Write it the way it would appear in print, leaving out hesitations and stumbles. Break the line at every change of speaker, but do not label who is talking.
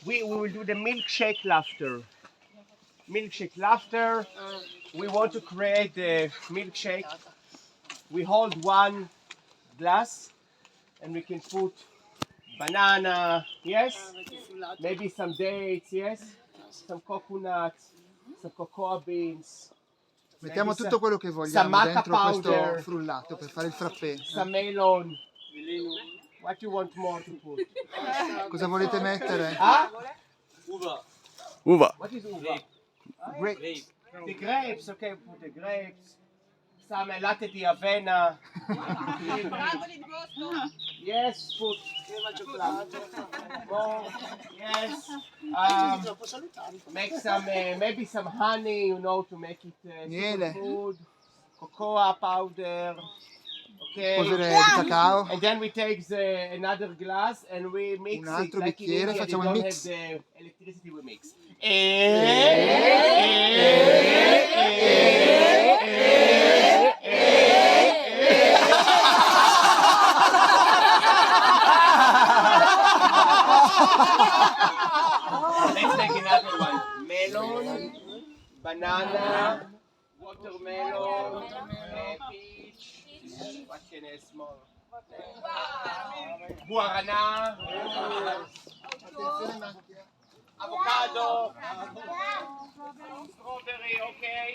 we will do the milkshake laughter. Milkshake laughter. We want to create the milkshake. We hold one glass and we can put banana, yes? Maybe some dates, yes? Some coconuts, some cocoa beans.
Mettiamo tutto quello che vogliamo dentro questo frullato per fare il frappè.
Some melon. What you want more to put?
Cosa volete mettere?
Uva.
What is uva? Grapes. The grapes, okay, put the grapes. Some latte di avena. Yes, put more. Yes. Make some, maybe some honey, you know, to make it super food. Cocoa powder. Okay.
Polvere di cacao.
And then we take another glass and we mix
Un altro
it. Like
bicchiere, facciamo il mix.
The electricity we mix. Let's make another one. Melon, banana, watermelon, peach. What can I small? Guarana. Avocado. Strawberry, okay.